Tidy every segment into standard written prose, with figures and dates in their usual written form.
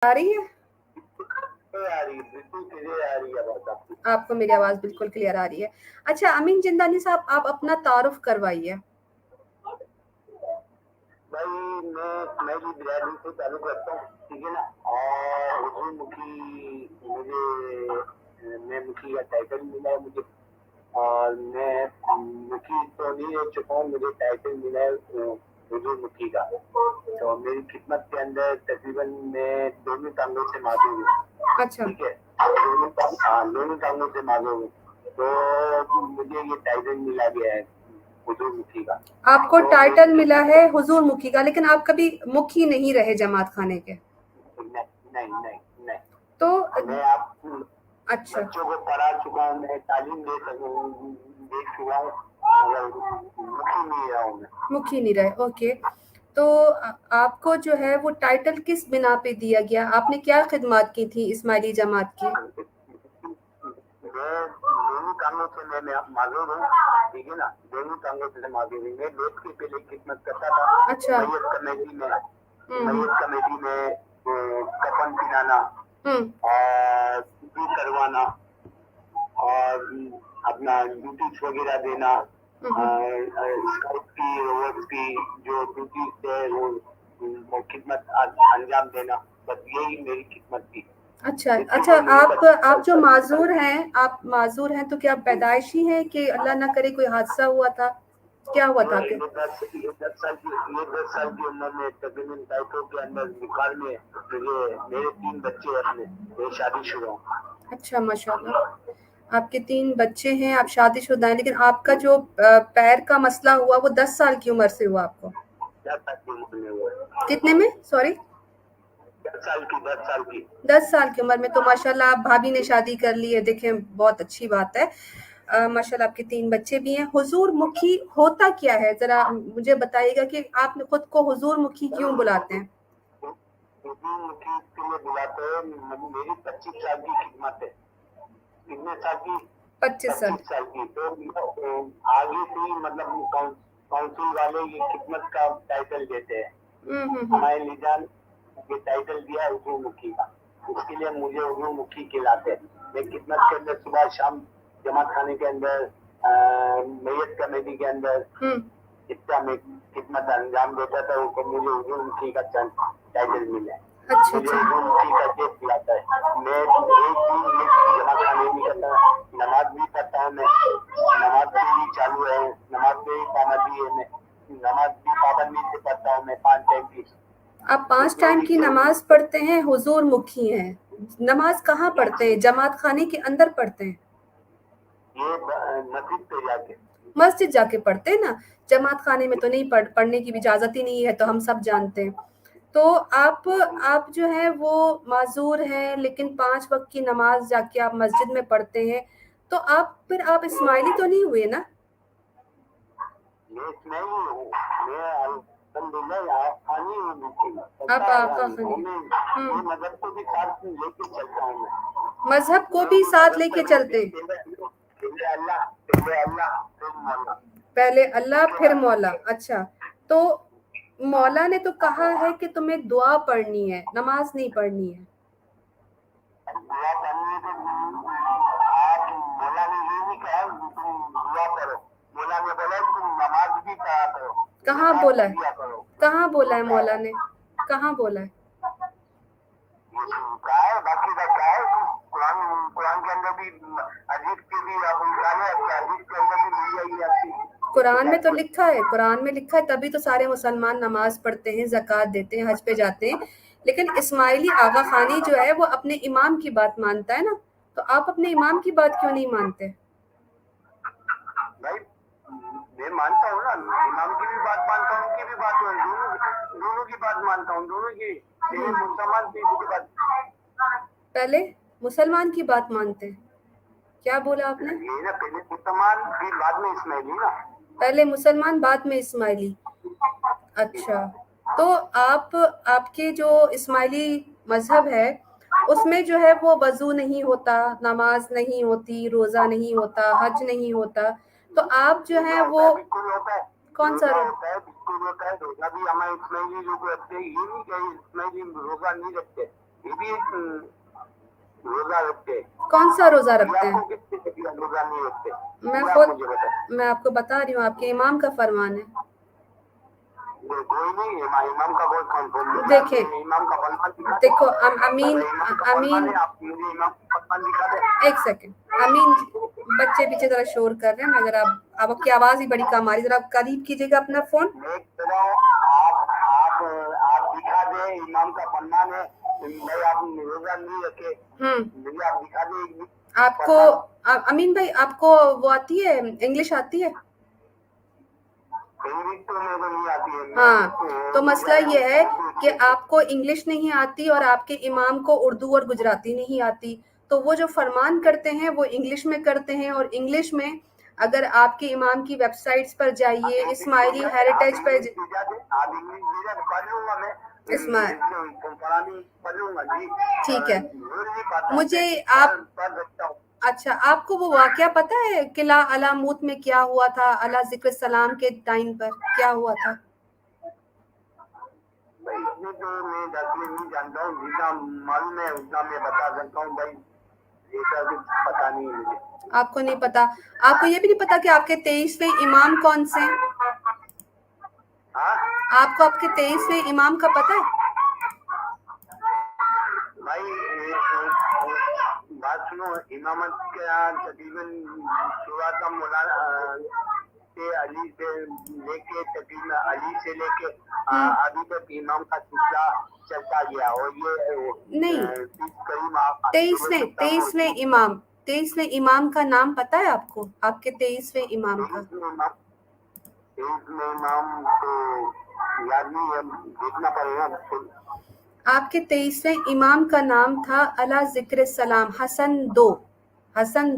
आ रही है? आ रही है, बिल्कुल क्लियर आ रही है आवाज आपकी। आपको मेरी आवाज बिल्कुल क्लियर आ रही है। अच्छा अमीन जिंदानी साहब, आप अपना तारुफ करवाइए। भाई मैं भी बिरादरी से ताल्लुक रखता हूँ, ठीक है ना। और हुजूर मैं मुखी का टाइटल मिला है मुझे, और मैं मुखी तो नहीं रह चुका हूँ, मुझे टाइटल मिला है हुजूर मुखी का। तो मेरी खिदमत के अंदर तकरीबन मैं दोनों टांगों से माजूर हूँ। अच्छा ठीक है, दोनों टांगों से माजूर हूँ। तो मुझे ये टाइटल मिला गया है हुजूर मुखी का। आपको तो टाइटल मिला है हुजूर मुखी का, लेकिन आप कभी मुखी नहीं रहे जमात खाने के। नहीं नहीं नहीं, तो मैं आप अच्छा बच्चों को पढ़ा चुका हूँ, मैं तालीम दे चुका हूँ, मगर मुखी नहीं रहा हूँ मैं। मुखी नहीं रहे, ओके। तो आपको जो है वो टाइटल किस बिना पे दिया गया? आपने क्या खिदमत की थी इस्माइली जमात की? मैं दोनों कामों से मैं माजूर हूँ, ठीक है ना। दोनों कामों से माजूर हूँ। मैं देश की पहले खिदमत करता था। अच्छा। मैयत कमेटी में कफन पिलाना और शुद्धि करवाना और अपना ड्यूटीज वगैरह देना, स्काउट की रोवर्स की जो ड्यूटीज है वो खिदमत अंजाम देना, बस यही मेरी खिदमत थी। अच्छा अच्छा, आप जो माजूर हैं, आप माजूर हैं तो क्या पैदाइशी हैं कि अल्लाह ना करे कोई हादसा हुआ था? क्या हुआ था आपके? ये 10 साल की उम्र में तकरीबन दायित्व के अंदर बुखार में मेरे 3 बच्चे अपने, मैं शादीशुदा हूँ। अच्छा माशाल्लाह, आपके 3 बच्चे हैं, आप शादीशुदा हैं, लेकिन आपका जो पैर का मसला हुआ वो 10 साल की उम्र से हुआ आपको? 10 साल की उम्र में हुआ। कितने में? सॉरी, 10 साल की उम्र में। तो माशाल्लाह आप भाभी ने शादी कर ली है, देखें बहुत अच्छी बात है। माशाल्लाह आपके 3 बच्चे भी हैं। हुजूर मुखी होता क्या है, जरा मुझे बताइएगा कि आप खुद को हुजूर मुखी क्यों बुलाते हैं? हुजूर मुखी के लिए बुलाते हैं, मेरी 25 साल की खिदमत है। कितने साल की? 25 साल की। तो आगे से ही मतलब काउंसिल वाले ये खिदमत का टाइटल देते हैं। हमारे निजाम ये टाइटल दिया है हुजूर मुखी का, उसके लिए मुझे हुजूर मुखी खिलाते हैं। मैं खिदमत के अंदर सुबह शाम जमात खाने के अंदर, मैयत कमेटी के अंदर इतना मैं खिदमत अंजाम देता था, वो मुझे हुजूर मुखी का टाइटल मिला है। अच्छा मुझे हुजूर मुखी का केस खिलाता है। मैं एक दिन जमात खाने नहीं करता, नमाज भी पढ़ता हूँ मैं, नमाज भी चालू है, नमाज में भी पाबंदी है, मैं नमाज भी पाबंदी से पढ़ता हूँ मैं 5 टाइम की। आप 5 टाइम की नमाज पढ़ते हैं, हुजूर मुखी हैं। नमाज कहाँ पढ़ते हैं? जमात खाने के अंदर पढ़ते हैं? ये मस्जिद पे जाके, मस्जिद जाके पढ़ते हैं ना, जमात खाने में तो नहीं पढ़ने की इजाजत ही नहीं है, तो हम सब जानते हैं। तो आप जो है वो माजूर हैं, लेकिन 5 वक्त की नमाज जाके आप मस्जिद में पढ़ते हैं, तो आप इस्माइली तो नहीं हुए ना? आप आपका मजहब को भी साथ लेके चलता हूँ मैं। मजहब को भी साथ लेके चलते? पहले अल्लाह फिर मौला। अच्छा, तो मौला ने तो कहा है कि तुम्हें दुआ पढ़नी है, नमाज नहीं पढ़नी है। दुआ करनी है तो आप मौला ने ये नहीं कहा तुम दुआ करो, मौला ने बोला तुम नमाज भी पढ़ा करो। कहाँ बोला है? कहाँ बोला है मौला ने? कहाँ बोला है? कहा है, बाकी का क्या है, कुरान के अंदर भी, हदीस के भी आप निकाले, हदीस के अंदर भी मिल जाएगी आपकी। कुरान में तो लिखा है, कुरान में लिखा है, तभी तो सारे मुसलमान नमाज पढ़ते हैं, ज़कात देते हैं, हज पे जाते हैं। लेकिन इस्माइली आगा खानी जो है वो अपने इमाम की बात मानता है ना, तो आप अपने इमाम की बात क्यों नहीं मानते? भाई मैं मानता हूँ ना, इमाम की भी बात मानता हूँ, उनकी भी बात दोनों की बात मानता हूँ, दोनों की। मुसलमान की बात, पहले मुसलमान की बात मानते हैं? क्या बोला आपने? ये ना, पहले मुसलमान फिर बाद में इस्माइली ना। पहले मुसलमान बाद में इस्माइली। अच्छा, तो आपके जो इस्माइली मजहब है उसमें जो है वो वजू नहीं होता, नमाज नहीं होती, रोजा नहीं होता, हज नहीं होता, तो आप जो है वो कौन सा होता है? बिल्कुल होता है, रोजा भी हमारे इस्माइली लोग रखते हैं। ये नहीं कि इस्माइली रोजा नहीं रखते, ये रोजा रखते हैं? कौन सा रोजा रखते हैं? आपको किसने कहा रोजा नहीं रखते? मैं ये आप खुद मुझे बताएं। मैं आपको बता रही हूँ, आपके इमाम का फरमान है। कोई नहीं है, इमाम का बहुत कंफर्म। देखें, इमाम का फरमान दिखा दें। देखो अमीन इमाम का फरमान अमीन है, आप मुझे इमाम का फरमान दिखा दें। एक सेकंड, अमीन बच्चे पीछे जरा शोर कर रहे हैं, मैं जरा आपकी आवाज ही बड़ी कम आ रही, जरा करीब कीजिएगा अपना फोन। मैं कह रहा हूं, आप दिखा दे, इमाम का फरमान है, भाई आप रोजा नहीं रखे, मुझे आप दिखा दे। आपको अमीन भाई आपको वो आती है, इंग्लिश आती है? इंग्लिश तो मेरे को नहीं आती है। हाँ, तो मसला ये है कि आपको इंग्लिश नहीं आती और आपके इमाम को उर्दू और गुजराती नहीं आती, तो वो जो फरमान करते हैं वो इंग्लिश में करते हैं। और इंग्लिश में अगर आपके इमाम की वेबसाइट्स पर जाइए, इस्माइली हेरिटेज पर ठीक है, मुझे आप अच्छा, आपको वो वाकया पता है किला अलामूत में क्या हुआ था? अला जिक्र सलाम के टाइम पर क्या हुआ था? इसमें तो मैं नहीं जानता हूँ, जितना मालूम है उतना मैं बता सकता हूँ भाई, ऐसा कुछ पता नहीं है मुझे। आपको नहीं पता? आपको ये भी नहीं पता कि आपके 23वें इमाम कौन से हैं? आपको आपके 23वें इमाम का पता है? भाई बात सुनो, इमामत के तकरीबन शुरुआत का मौलाना से अली से लेके तकरीबन अली से लेके अभी तक इमाम का सिलसिला चलता गया। और ये नहीं, 23वें इमाम का नाम पता है आपको? आपके 23वें इमाम का? 23वें इमाम तो याद नहीं है, देखना पड़ेगा। आपके 23वें इमाम का नाम था अला जिक्र सलाम हसन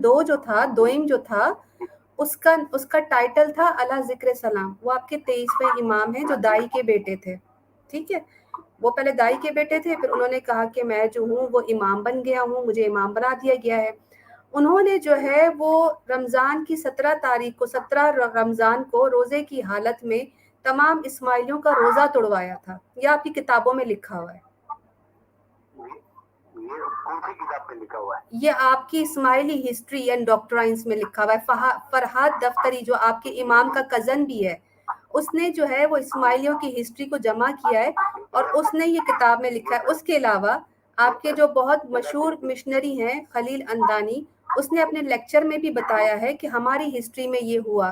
दो जो था, दोइम जो था, उसका टाइटल था अला जिक्र सलाम। वो आपके 23वें इमाम हैं जो दाई के बेटे थे। ठीक है, वो पहले दाई के बेटे थे, फिर उन्होंने कहा कि मैं जो हूँ वो इमाम बन गया हूँ, मुझे इमाम बना दिया गया है। उन्होंने जो है वो रमज़ान की 17 रमज़ान को रोज़े की हालत में तमाम इस्माइलियों का रोज़ा तोड़वाया था। ये आपकी किताबों में लिखा हुआ है। कौन सी किताब पे लिखा हुआ है? ये आपकी इस्माइली हिस्ट्री एंड डॉक्ट्राइन्स में लिखा हुआ है। फरहाद दफ्तरी जो आपके इमाम का कज़न भी है, उसने जो है वो इस्माइलियों की हिस्ट्री को जमा किया है और उसने ये किताब में लिखा है। उसके अलावा आपके जो बहुत मशहूर मिशनरी हैं खलील अंदानी, उसने अपने लेक्चर में भी बताया है कि हमारी हिस्ट्री में ये हुआ।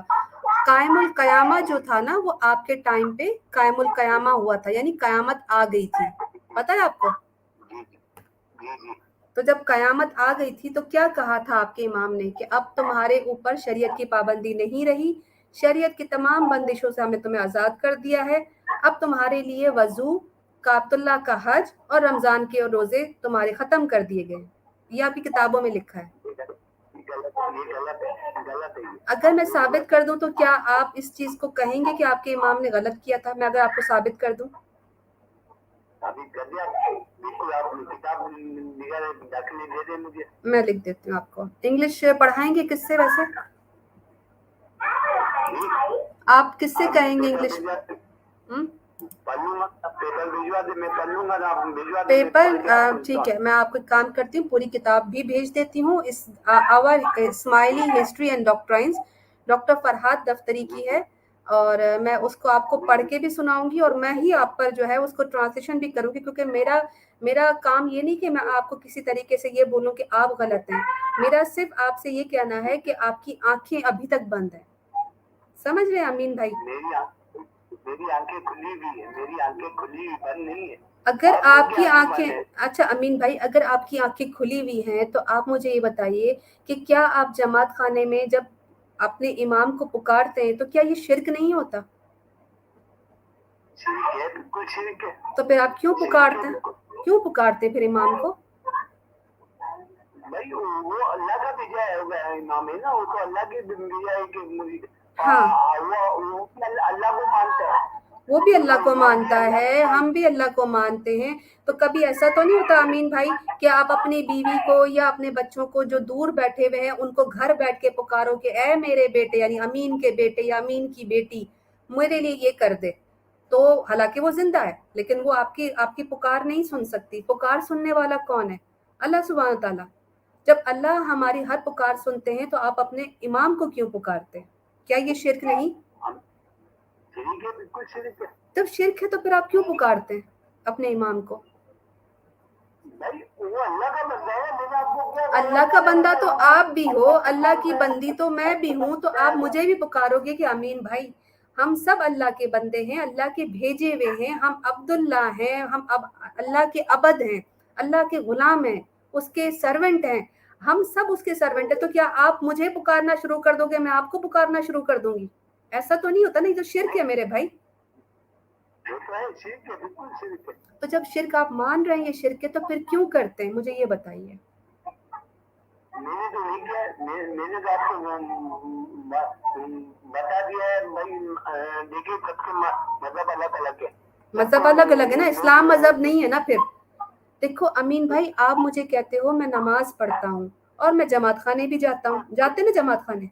कायमुल कयामा जो था ना, वो आपके टाइम पे कायमुल कयामा हुआ था, यानी कयामत आ गई थी। पता है आपको? तो जब कयामत आ गई थी तो क्या कहा था आपके इमाम ने कि अब तुम्हारे ऊपर शरीयत की पाबंदी नहीं रही, शरीयत की तमाम बंदिशों से हमने तुम्हें आज़ाद कर दिया है, अब तुम्हारे लिए वजू, काबतुल्लाह का हज और रमज़ान के रोज़े तुम्हारे ख़त्म कर दिए गए। ये आपकी किताबों में लिखा है। अगर मैं साबित कर दूं तो क्या आप इस चीज़ को कहेंगे कि आपके इमाम ने गलत किया था? मैं अगर आपको साबित कर दूं, मैं लिख देती हूँ आपको। इंग्लिश पढ़ाएंगे किससे वैसे? आप किससे कहेंगे इंग्लिश? पेपर ठीक है, मैं आपको काम करती हूँ, पूरी किताब भी भेज देती हूँ। इस आवर स्माइली history and doctrines doctor Farhad Daftari की है, और मैं उसको आपको पढ़ के भी सुनाऊंगी और मैं ही आप पर जो है उसको ट्रांसलेशन भी करूंगी, क्योंकि मेरा काम ये नहीं कि मैं आपको किसी तरीके से ये बोलूं कि आप गलत हैं। मेरा सिर्फ आपसे ये कहना है कि आपकी आंखें अभी तक बंद हैं। समझ रहे हैं अमीन भाई? मेरी आंखें खुली हुई है, मेरी आंखें खुली हुई बंद नहीं है। अगर आपकी आंखें, अच्छा अमीन भाई, अगर आपकी आंखें खुली हुई हैं तो आप मुझे ये बताइए कि क्या आप जमात खाने में जब अपने इमाम को पुकारते हैं तो क्या ये शिर्क नहीं होता? बिल्कुल शिर्क है। तो फिर आप क्यों पुकारते हैं फिर इमाम को? भाई वो अल्लाह का भेजा है इमाम है ना, वो तो अल्लाह के भेजा है कि हाँ, वो अल्लाह को मानता है। वो भी अल्लाह को मानता है, हम भी अल्लाह को मानते हैं। तो कभी ऐसा तो नहीं होता अमीन भाई कि आप अपनी बीवी को या अपने बच्चों को जो दूर बैठे हुए हैं उनको घर बैठ के पुकारो कि ऐ मेरे बेटे, यानी अमीन के बेटे या अमीन की बेटी, मेरे लिए ये कर दे। तो हालांकि वो जिंदा है, लेकिन वो आपकी पुकार नहीं सुन सकती। पुकार सुनने वाला कौन है? अल्लाह सुब्हान तआला। جب اللہ ہماری ہر پکار سنتے ہیں تو آپ اپنے امام کو کیوں پکارتے ہیں؟ کیا یہ شرک نہیں؟ جب شرک ہے تو پھر آپ کیوں پکارتے ہیں اپنے امام کو؟ اللہ کا بندہ تو آپ بھی ہو، اللہ کی بندی تو میں بھی ہوں، تو آپ مجھے بھی پکارو گے کہ امین بھائی ہم سب اللہ کے بندے ہیں، اللہ کے بھیجے ہوئے ہیں، ہم عبداللہ ہیں، ہم اللہ کے عبد ہیں، اللہ کے غلام ہیں، اس کے سرونٹ ہیں، ہم سب اس کے سرونٹ ہیں، تو کیا آپ مجھے پکارنا شروع کر دو گے، میں آپ کو پکارنا شروع کر دوں گی؟ ایسا تو نہیں ہوتا، نہیں تو شرک ہے میرے بھائی۔ تو جب شرک آپ مان رہے ہیں یہ شرک ہے تو پھر کیوں کرتے ہیں، مجھے یہ بتائیے۔ میں نے تو نہیں کیا، میں نے تو آپ کو بتا دیا ہے، دیکھیے سب کے مذہب الگ الگ ہے، مذہب الگ الگ ہے نا، اسلام مذہب نہیں ہے نا پھر۔ دیکھو امین بھائی آپ مجھے کہتے ہو میں نماز پڑھتا ہوں اور میں جماعت خانے بھی جاتا ہوں، جاتے نا جماعت خانے؟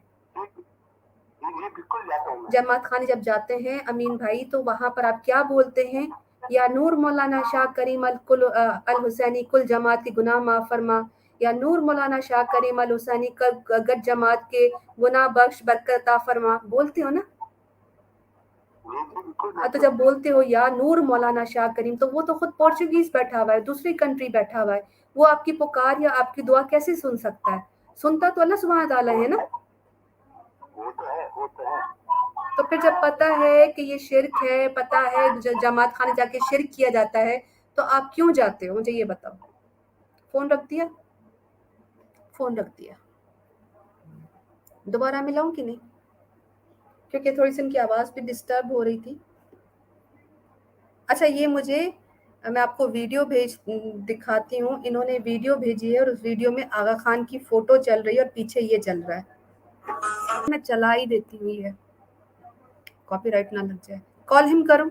جماعت خانے جب جاتے ہیں امین بھائی تو وہاں پر آپ کیا بولتے ہیں؟ یا نور مولانا شاہ کریم الحسینی کل جماعت کے گناہ معاف فرما، یا نور مولانا شاہ کریم الحسینی گٹ جماعت کے گناہ بخش برکت عطا فرما، بولتے ہو نا؟ تو جب بولتے ہو یا نور مولانا شاہ کریم تو وہ تو خود پورچوگیز بیٹھا ہوا ہے، دوسری کنٹری بیٹھا ہوا ہے، وہ آپ کی پکار یا آپ کی دعا کیسے سن سکتا ہے؟ سنتا تو اللہ سبحانہ تعالیٰ ہے نا۔ تو پھر جب پتہ ہے کہ یہ شرک ہے، پتہ ہے جماعت خانے جا کے شرک کیا جاتا ہے، تو آپ کیوں جاتے ہو؟ مجھے یہ بتاؤ۔ فون رکھ دیا؟ فون رکھ دیا۔ دوبارہ ملاؤں کہ نہیں؟ کیونکہ تھوڑی سی ان کی آواز بھی ڈسٹرب ہو رہی تھی۔ اچھا یہ مجھے میں آپ کو ویڈیو دکھاتی ہوں، انہوں نے ویڈیو بھیجی ہے اور اس ویڈیو میں آغا خان کی فوٹو چل رہی ہے اور پیچھے یہ چل رہا ہے، میں چلا ہی دیتی ہوئی ہے، کاپی رائٹ نہ لگ جائے۔ کال ہم کروں،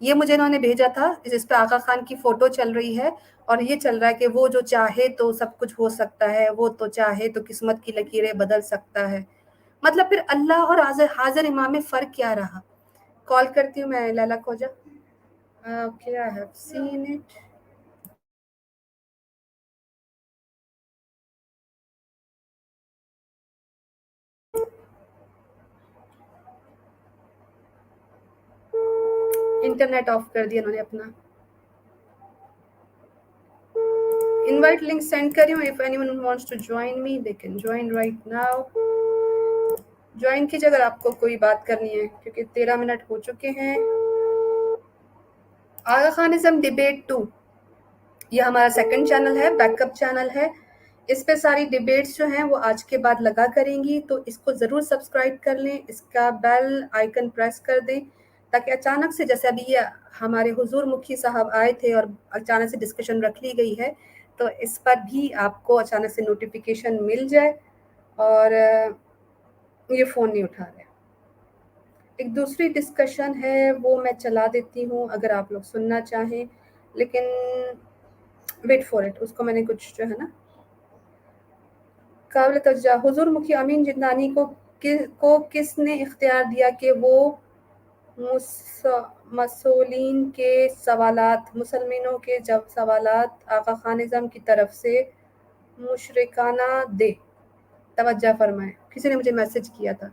یہ مجھے انہوں نے بھیجا تھا، اس پہ آغا خان کی فوٹو چل رہی ہے اور یہ چل رہا ہے کہ وہ جو چاہے تو سب کچھ ہو سکتا ہے، وہ تو چاہے تو قسمت کی لکیریں بدل سکتا ہے۔ مطلب پھر اللہ اور حاضر امام میں فرق کیا رہا؟ کال کرتی ہوں میں لیلا Khoja. Okay, I have seen it. Internet of کر دیا انہوں نے اپنا۔ انوائٹ لنک سینڈ کر رہی ہوں، if anyone wants to join me they can join right now۔ Join کیجیے اگر آپ کو کوئی بات کرنی ہے، کیونکہ 13 منٹ ہو چکے ہیں۔ آغا خانزم ڈیبیٹ 2 یہ ہمارا سیکنڈ چینل ہے، بیک اپ چینل ہے، اس پہ ساری ڈیبیٹس جو ہیں وہ آج کے بعد لگا کریں گی، تو اس کو ضرور سبسکرائب کر لیں، اس کا بیل آئیکن پریس کر دیں تاکہ اچانک سے جیسے ابھی یہ ہمارے حضور مکھی صاحب آئے تھے اور اچانک سے ڈسکشن رکھ لی گئی ہے تو اس پر بھی آپ کو اچانک سے نوٹیفیکیشن مل جائے۔ اور یہ فون نہیں اٹھا رہے۔ ایک دوسری ڈسکشن ہے وہ میں چلا دیتی ہوں اگر آپ لوگ سننا چاہیں، لیکن ویٹ فور اٹ، اس کو میں نے کچھ جو ہے نا قابل توجہ۔ حضور مکھی امین جدانی کو کس نے اختیار دیا کہ وہ مسولین کے سوالات، مسلمانوں کے سوالات آقا خان اعظم کی طرف سے مشرکانہ دے؟ توجہ فرمائیں، کسی نے مجھے میسج کیا تھا۔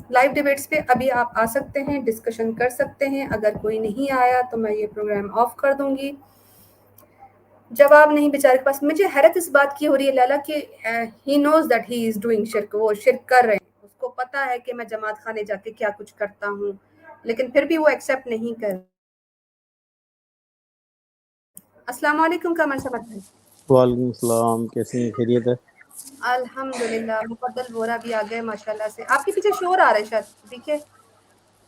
لائیو ڈیبیٹس پہ ابھی آپ آ سکتے ہیں، ڈسکشن کر سکتے ہیں، اگر کوئی نہیں آیا تو میں یہ پروگرام آف کر دوں گی۔ جواب نہیں بیچارے کے پاس۔ مجھے حیرت اس بات کی ہو رہی ہے لیلا کہ ہی knows that he is doing شرک، وہ شرک کر رہے ہیں، اس کو پتا ہے کہ میں جماعت خانے جا کے کیا کچھ کرتا ہوں، لیکن پھر بھی وہ ایکسیپٹ نہیں کر۔ السلام علیکم قمر صاحب۔ وعلیکم السلام، کیسے ہیں؟ خیریت ہے؟ الحمدللہ، مفضل بورا بھی آ گئے ماشاءاللہ سے۔ آپ کے پیچھے شور آ رہا ہے شاید، دیکھیے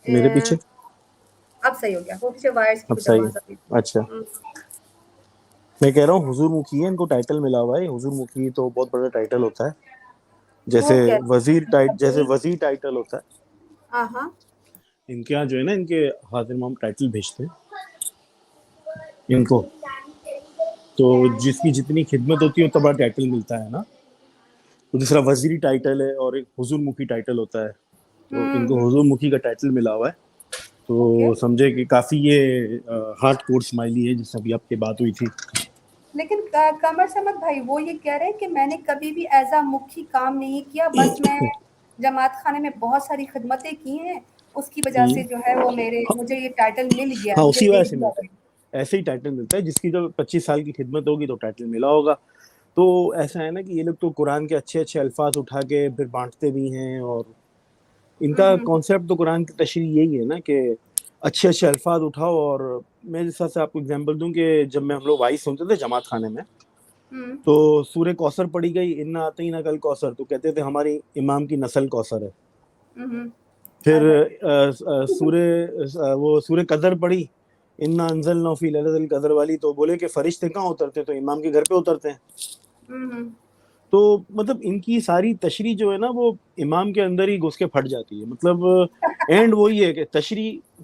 میرے پیچھے اب صحیح ہو گیا، وہ پیچھے وائرس کی اب کچھ صحیح؟ آواز آتی تھی۔ اچھا، میں کہہ رہا ہوں حضور مکھی ہے، ان کو ٹائٹل ملا ہوا ہے حضور مکھی، تو بہت بڑا ٹائٹل ہوتا ہے، جیسے وزیر ٹائٹل ہوتا ہے۔ ہاں ہاں، ان کے یہاں جو ہے نا، ان کے حاضر امام ٹائٹل بھیجتے ہیں ان کو، تو جس کی جتنی خدمت ہوتی ہے اتنا بڑا ٹائٹل ملتا ہے نا۔ تو دوسرا وزیری ٹائٹل ہے اور ایک حضور مکھی ٹائٹل ہوتا ہے، تو ان کو حضور مکھی کا ٹائٹل ملا ہوا ہے، تو سمجھے کہ کافی یہ ہارڈ کور اسماعیلی ہے، جس سے ابھی آپ کی بات ہوئی تھی، لیکن قمر سمد بھائی وہ یہ کہہ رہے ہیں کہ میں نے کبھی بھی ایز مکھی کام نہیں کیا, بس میں جماعت خانے میں بہت ساری خدمتیں کی ہیں, اس کی وجہ سے جو ہے وہ مجھے یہ ٹائٹل مل گیا. ہاں اسی وجہ سے ملتا ہے, ایسے ہی ٹائٹل ملتا ہے. جس کی جب 25 سال کی خدمت ہوگی تو ٹائٹل ملا ہوگا. تو ایسا ہے نا کہ یہ لوگ تو قرآن کے اچھے اچھے الفاظ اٹھا کے پھر بانٹتے بھی ہیں, اور ان کا کانسیپٹ تو قرآن کی تشریح یہی ہے نا کہ اچھے اچھے الفاظ اٹھاؤ. اور میں جس طرح سے آپ کو اگزامپل دوں کہ جب میں ہم لوگ وائس سنتے تھے جماعت خانے میں, تو سورہ کوثر پڑھی گئی, انا اعطیناک کل کوثر, تو کہتے تھے ہماری امام کی نسل کوثر ہے. پھر سورہ قدر پڑھی, انا انزلنا فی لیلۃ القدر والی, تو بولے کہ فرشتے کہاں اترتے, تو امام کے گھر پہ اترتے ہیں. تو مطلب ان کی ساری تشریح جو ہے نا وہ امام کے اندر ہی گھس کے پھٹ جاتی ہے. مطلب اینڈ وہی ہے کہ تشریح